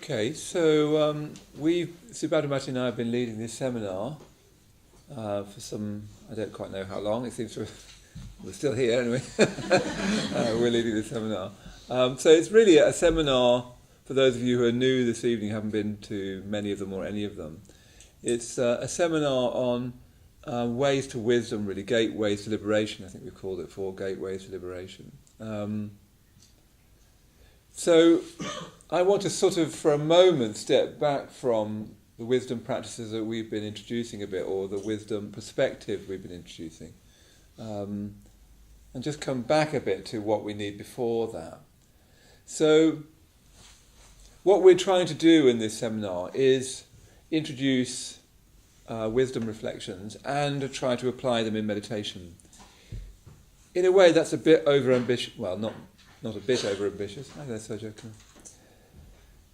Okay, so Subhadramati and I have been leading this seminar for some, I don't quite know how long, it seems to we're still here anyway, we're leading this seminar. So it's really a seminar for those of you who are new this evening, haven't been to many of them or any of them. It's a seminar on ways to wisdom, really, gateways to liberation, I think we've called it, 4 gateways to liberation. So I want to sort of, for a moment, step back from the wisdom practices that we've been introducing a bit, or the wisdom perspective we've been introducing, and just come back a bit to what we need before that. So what we're trying to do in this seminar is introduce wisdom reflections and try to apply them in meditation. In a way, that's a bit over-ambitious. Well, not a bit over-ambitious. That's so joking.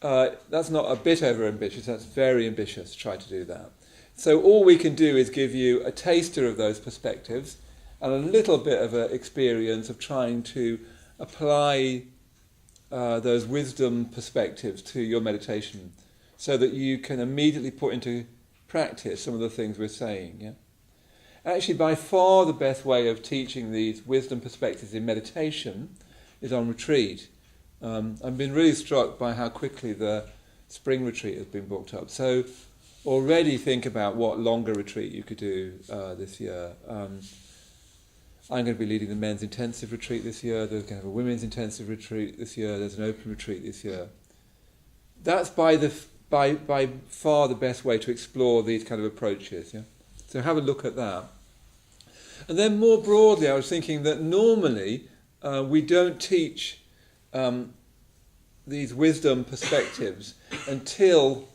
That's not a bit over-ambitious, that's very ambitious to try to do that. So all we can do is give you a taster of those perspectives and a little bit of an experience of trying to apply those wisdom perspectives to your meditation so that you can immediately put into practice some of the things we're saying. Yeah? Actually, by far the best way of teaching these wisdom perspectives in meditation is on retreat. I've been really struck by how quickly the spring retreat has been booked up. So already think about what longer retreat you could do this year. I'm going to be leading the men's intensive retreat this year. There's going to have a women's intensive retreat this year. There's an open retreat this year. That's by far the best way to explore these kind of approaches. Yeah? So have a look at that. And then more broadly, I was thinking that normally we don't teach these wisdom perspectives until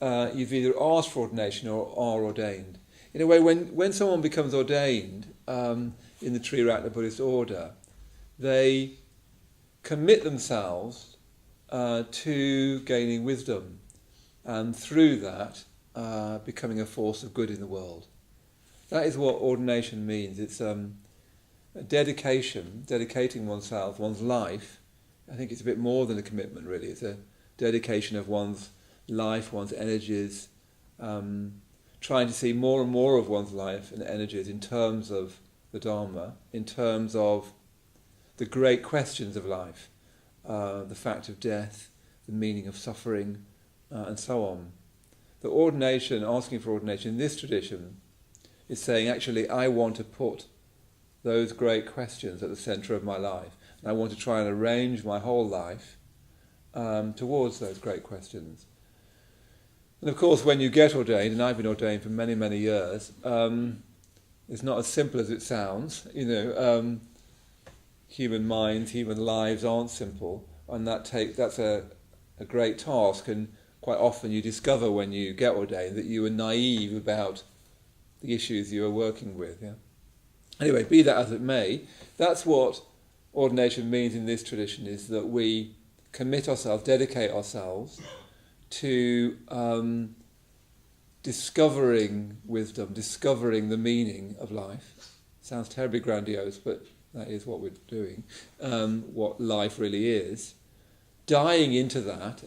you've either asked for ordination or are ordained. In a way, when someone becomes ordained in the Triratna Buddhist order, they commit themselves to gaining wisdom and through that becoming a force of good in the world. That is what ordination means. It's a dedicating oneself, one's life. I think it's a bit more than a commitment, really. It's a dedication of one's life, one's energies, trying to see more and more of one's life and energies in terms of the Dharma, in terms of the great questions of life, the fact of death, the meaning of suffering, and so on. The ordination, asking for ordination in this tradition, is saying, actually, I want to put those great questions at the centre of my life. And I want to try and arrange my whole life towards those great questions. And of course, when you get ordained, and I've been ordained for many, many years, it's not as simple as it sounds. Human minds, human lives aren't simple, and that's a great task. And quite often you discover when you get ordained that you were naive about the issues you were working with. Yeah? Anyway, be that as it may, that's what ordination means in this tradition, is that we commit ourselves, dedicate ourselves to discovering wisdom, discovering the meaning of life. Sounds terribly grandiose, but that is what we're doing, what life really is. Dying into that,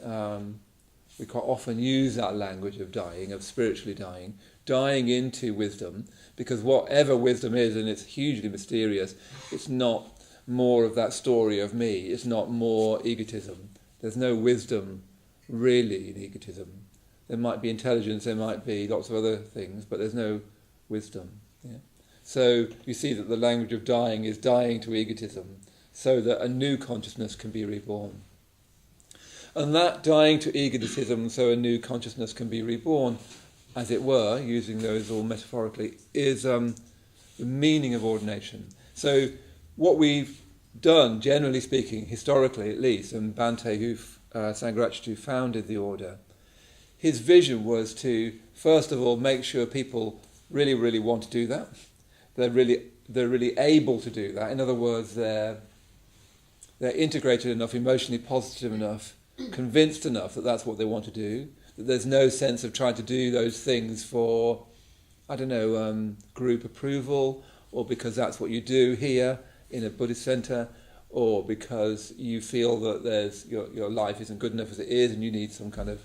we quite often use that language of dying, of spiritually dying into wisdom, because whatever wisdom is, and it's hugely mysterious, it's not more of that story of me, it's not more egotism. There's no wisdom really in egotism. There might be intelligence, there might be lots of other things, but there's no wisdom. Yeah? So you see that the language of dying is dying to egotism so that a new consciousness can be reborn. And that dying to egotism so a new consciousness can be reborn, as it were, using those all metaphorically, is the meaning of ordination. So what we've done, generally speaking, historically at least, and Bhante Sangharakshita, who founded the order, his vision was to, first of all, make sure people really, really want to do that. They're really able to do that. In other words, they're integrated enough, emotionally positive enough, convinced enough that that's what they want to do, that there's no sense of trying to do those things for, group approval, or because that's what you do here in a Buddhist centre, or because you feel that your life isn't good enough as it is and you need some kind of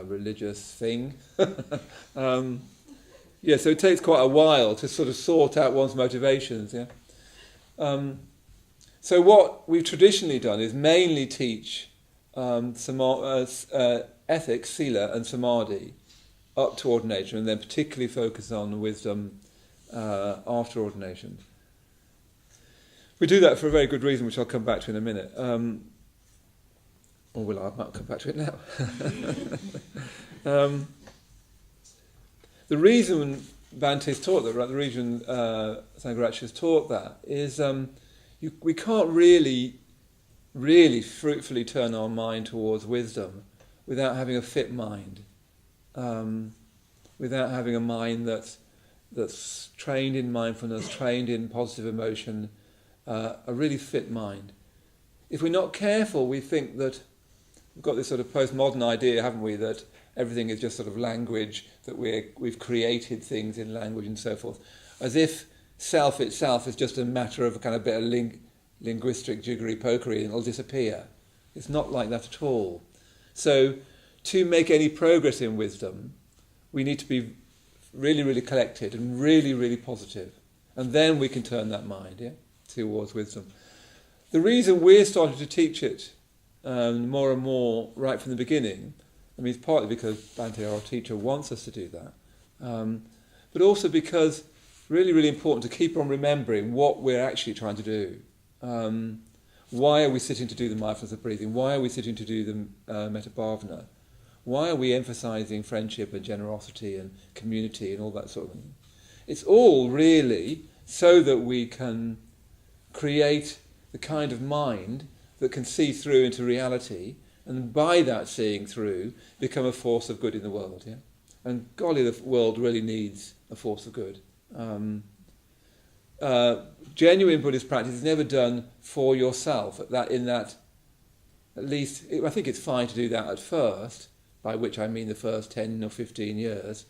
religious thing. So it takes quite a while to sort of sort out one's motivations. Yeah. So what we've traditionally done is mainly teach ethics, sila, and samadhi up to ordination, and then particularly focus on wisdom after ordination. We do that for a very good reason, which I'll come back to in a minute. Or will I? I might come back to it now. The reason Bhante's taught that, right, the reason Sangharakshita has taught that, is we can't really fruitfully turn our mind towards wisdom without having a fit mind, without having a mind that's trained in mindfulness, trained in positive emotion, a really fit mind. If we're not careful, we think that we've got this sort of postmodern idea, haven't we, that everything is just sort of language, that we've created things in language and so forth, as if self itself is just a matter of a kind of bit of linguistic jiggery-pokery and it'll disappear. It's not like that at all. So to make any progress in wisdom, we need to be really, really collected and really, really positive. And then we can turn that mind towards wisdom. The reason we're starting to teach it more and more right from the beginning, I mean, it's partly because Bhante, our teacher, wants us to do that, but also because really, really important to keep on remembering what we're actually trying to do. Why are we sitting to do the mindfulness of breathing? Why are we sitting to do the metta bhavana? Why are we emphasising friendship and generosity and community and all that sort of thing? It's all really so that we can create the kind of mind that can see through into reality, and by that seeing through, become a force of good in the world. Yeah? And golly, the world really needs a force of good. Genuine Buddhist practice is never done for yourself. At least, I think it's fine to do that at first, by which I mean the first 10 or 15 years.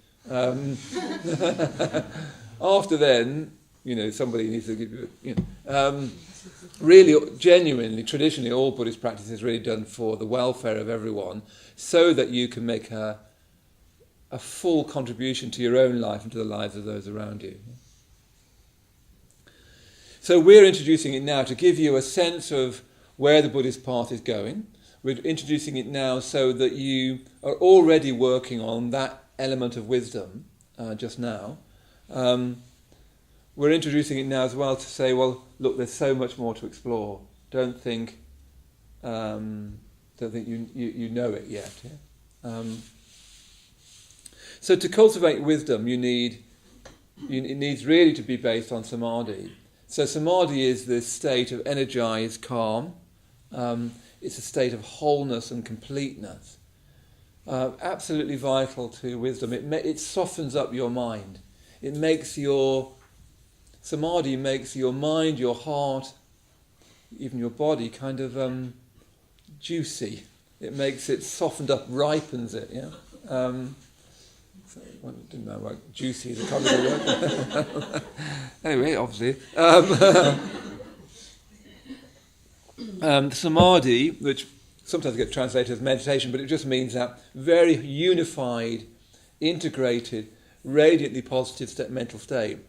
After then, somebody needs to give you, really, genuinely, traditionally, all Buddhist practice is really done for the welfare of everyone, so that you can make a full contribution to your own life and to the lives of those around you. So we're introducing it now to give you a sense of where the Buddhist path is going. We're introducing it now so that you are already working on that element of wisdom just now. We're introducing it now as well to say, well, look, there's so much more to explore. Don't think you know it yet. Yeah? So to cultivate wisdom, it needs really to be based on samadhi. So samadhi is this state of energized calm. It's a state of wholeness and completeness. Absolutely vital to wisdom. It softens up your mind. Samadhi makes your mind, your heart, even your body kind of juicy. It makes it softened up, ripens it. Yeah. Didn't know what juicy is a common word. Anyway, obviously. Samadhi, which sometimes gets translated as meditation, but it just means that very unified, integrated, radiantly positive mental state.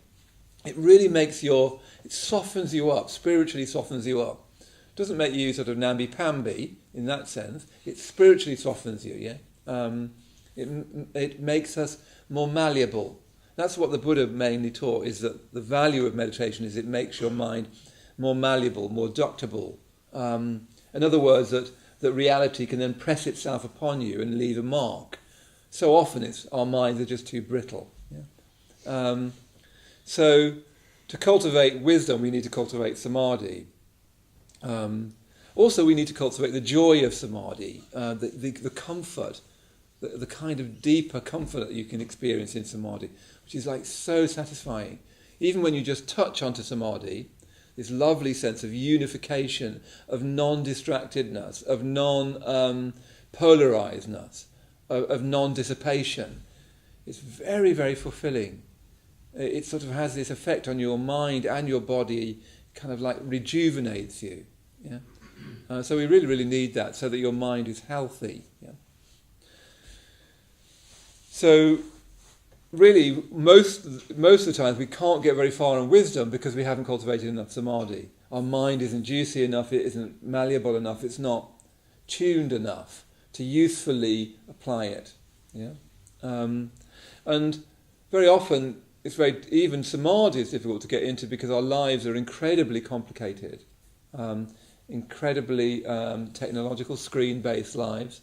It really it softens you up, spiritually softens you up. It doesn't make you sort of namby-pamby in that sense. It spiritually softens you, yeah? It makes us more malleable. That's what the Buddha mainly taught, is that the value of meditation is it makes your mind more malleable, more ductile. In other words, that reality can then press itself upon you and leave a mark. So often our minds are just too brittle. Yeah? So to cultivate wisdom, we need to cultivate samadhi. Also, we need to cultivate the joy of samadhi, the comfort, the kind of deeper comfort that you can experience in samadhi, which is like so satisfying. Even when you just touch onto samadhi, this lovely sense of unification, of non-distractedness, of non-polarizedness, of non-dissipation. It's very, very fulfilling. It sort of has this effect on your mind and your body kind of like rejuvenates you. Yeah. So we really, really need that so that your mind is healthy. Yeah. So really, most of the times we can't get very far in wisdom because we haven't cultivated enough samadhi. Our mind isn't juicy enough, it isn't malleable enough, it's not tuned enough to usefully apply it. Yeah? And very often, even samadhi is difficult to get into because our lives are incredibly complicated, incredibly technological, screen-based lives.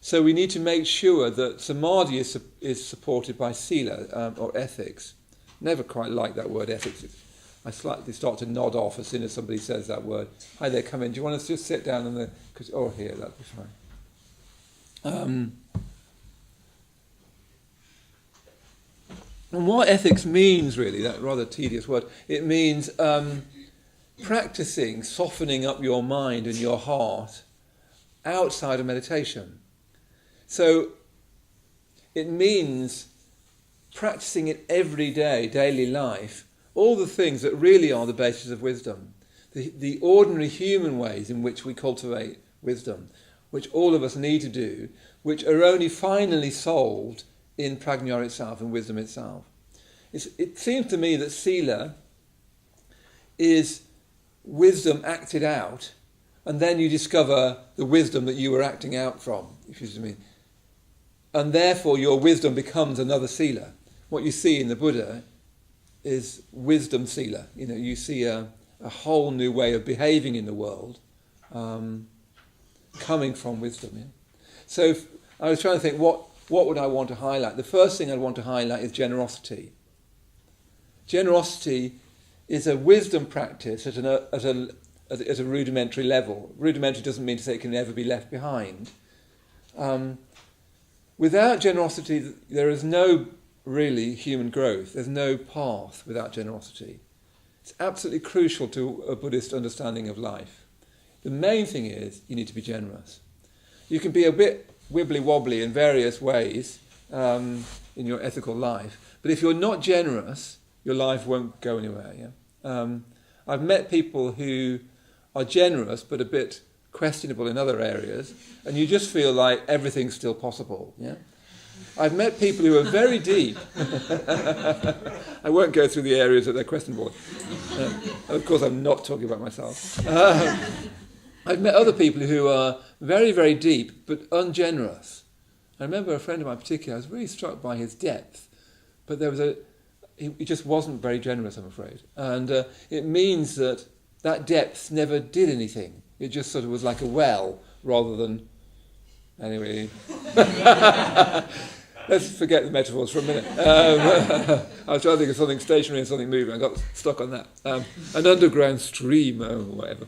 So we need to make sure that samadhi is supported by sila, or ethics. Never quite like that word, ethics. I slightly start to nod off as soon as somebody says that word. Hi there, come in. Do you want us to just sit down on the... here, that'd be fine. And what ethics means, really, that rather tedious word, it means practicing softening up your mind and your heart outside of meditation. So it means practicing it every day, daily life, all the things that really are the basis of wisdom, the ordinary human ways in which we cultivate wisdom, which all of us need to do, which are only finally solved in prajna itself and wisdom itself. It seems to me that sila is wisdom acted out, and then you discover the wisdom that you were acting out from, if you see what I mean. And therefore your wisdom becomes another sila. What you see in the Buddha is wisdom sila. You know, you see a whole new way of behaving in the world coming from wisdom. Yeah? So I was trying to think, what would I want to highlight? The first thing I'd want to highlight is generosity. Generosity is a wisdom practice at a rudimentary level. Rudimentary doesn't mean to say it can never be left behind. Without generosity, there is no really human growth. There's no path without generosity. It's absolutely crucial to a Buddhist understanding of life. The main thing is you need to be generous. You can be a bit wibbly-wobbly in various ways in your ethical life, but if you're not generous, your life won't go anywhere. Yeah? I've met people who are generous but a bit questionable in other areas, and you just feel like everything's still possible. Yeah? I've met people who are very deep. I won't go through the areas that they're questionable. Of course, I'm not talking about myself. I've met other people who are very, very deep, but ungenerous. I remember a friend of mine in particular, I was really struck by his depth, but he just wasn't very generous, I'm afraid. And it means that depth never did anything. It just sort of was like a well, rather than... Anyway, let's forget the metaphors for a minute. I was trying to think of something stationary and something moving. I got stuck on that. An underground stream, or whatever.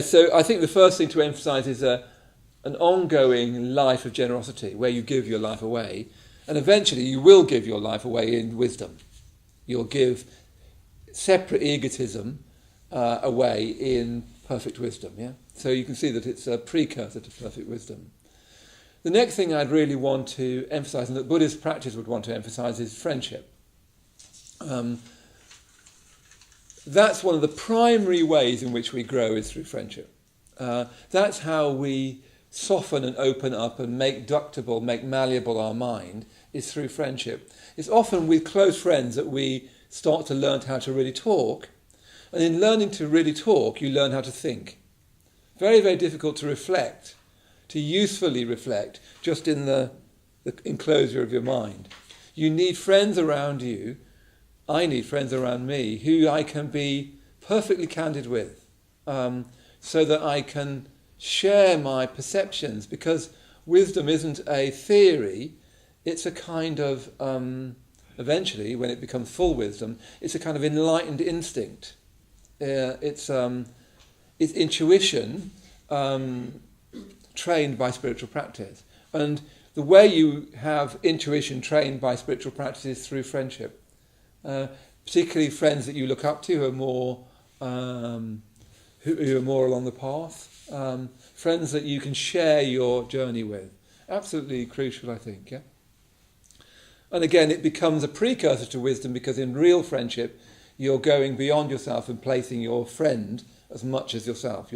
So I think the first thing to emphasise is an ongoing life of generosity, where you give your life away, and eventually you will give your life away in wisdom. You'll give separate egotism away in perfect wisdom, yeah? So you can see that it's a precursor to perfect wisdom. The next thing I'd really want to emphasise, and that Buddhist practice would want to emphasise, is friendship. That's one of the primary ways in which we grow, is through friendship. That's how we soften and open up and make ductible, make malleable our mind, is through friendship. It's often with close friends that we start to learn how to really talk, and in learning to really talk, you learn how to think. Very, very difficult to reflect, to usefully reflect, just in the enclosure of your mind. You need friends around you. I need friends around me who I can be perfectly candid with, so that I can share my perceptions, because wisdom isn't a theory, it's a kind of, eventually, when it becomes full wisdom, it's a kind of enlightened instinct. It's intuition trained by spiritual practice. And the way you have intuition trained by spiritual practice is through friendship. Particularly friends that you look up to who are more along the path. Friends that you can share your journey with. Absolutely crucial, I think. Yeah. And again, it becomes a precursor to wisdom, because in real friendship, you're going beyond yourself and placing your friend as much as yourself.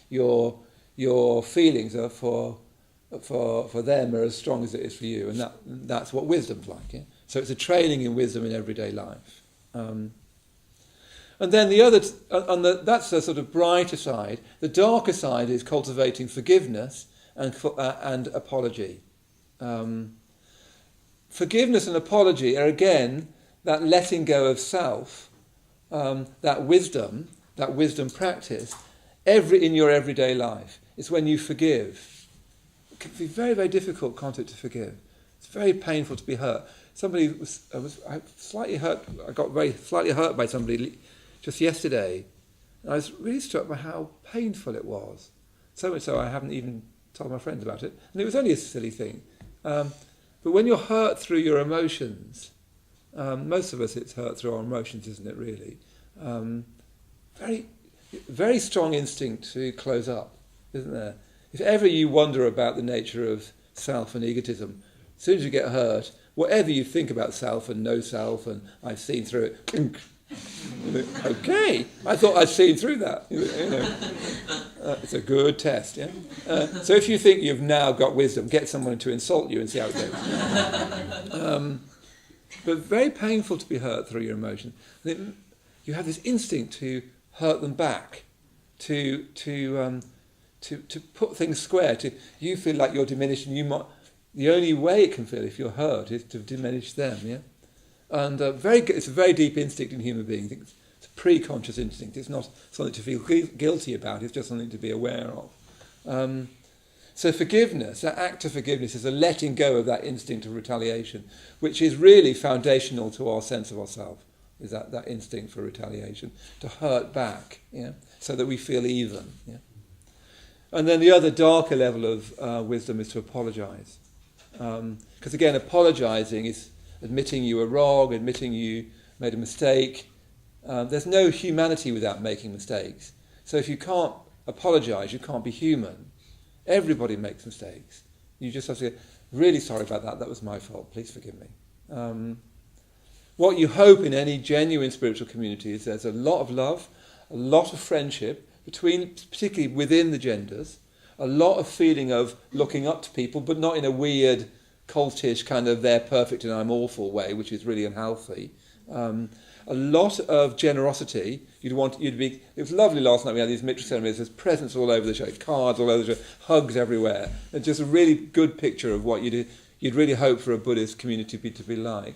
Your feelings are for them are as strong as it is for you, and that's what wisdom's like. Yeah? So it's a training in wisdom in everyday life. And then that's the sort of brighter side. The darker side is cultivating forgiveness and apology. Forgiveness and apology are again that letting go of self, that wisdom practice in your everyday life. It's when you forgive. It can be very, very difficult, can't it, to forgive? It's very painful to be hurt. I got very slightly hurt by somebody just yesterday. And I was really struck by how painful it was. So much so I haven't even told my friends about it. And it was only a silly thing. But when you're hurt through your emotions, most of us it's hurt through our emotions, isn't it, really? Very, very strong instinct to close up, isn't there? If ever you wonder about the nature of self and egotism, as soon as you get hurt, whatever you think about self and no self and I've seen through it, okay, I thought I'd seen through that. It's a good test, yeah? So if you think you've now got wisdom, get someone to insult you and see how it goes. But very painful to be hurt through your emotion. You have this instinct to hurt them back, to put things square. You feel like you're diminished, and the only way it can feel if you're hurt is to diminish them, yeah? And it's a very deep instinct in human beings. It's a pre-conscious instinct. It's not something to feel guilty about. It's just something to be aware of. So forgiveness, that act of forgiveness, is a letting go of that instinct of retaliation, which is really foundational to our sense of ourselves, is that instinct for retaliation, to hurt back, yeah, so that we feel even. Yeah? And then the other darker level of wisdom is to apologise. Because again, apologising is admitting you were wrong, admitting you made a mistake. There's no humanity without making mistakes. So if you can't apologise, you can't be human. Everybody makes mistakes. You just have to go, really sorry about that was my fault, please forgive me. What you hope in any genuine spiritual community is there's a lot of love, a lot of friendship, particularly within the genders, a lot of feeling of looking up to people, but not in a weird, cultish kind of they're perfect and I'm awful way, which is really unhealthy. A lot of generosity. It was lovely last night. We had these mitra ceremonies. There's presents all over the show, cards all over the show, hugs everywhere. It's just a really good picture of what you'd really hope for a Buddhist community to be like.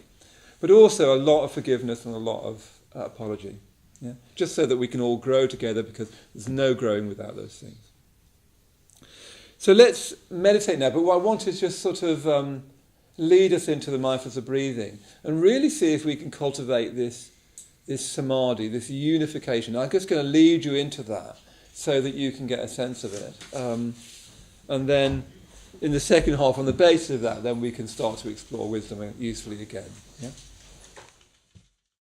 But also a lot of forgiveness and a lot of apology. Yeah? Just so that we can all grow together, because there's no growing without those things. So let's meditate now, but what I want is just sort of lead us into the mindfulness of breathing and really see if we can cultivate this samadhi, this unification. I'm just going to lead you into that so that you can get a sense of it. And then in the second half, on the basis of that, then we can start to explore wisdom usefully again. Yeah?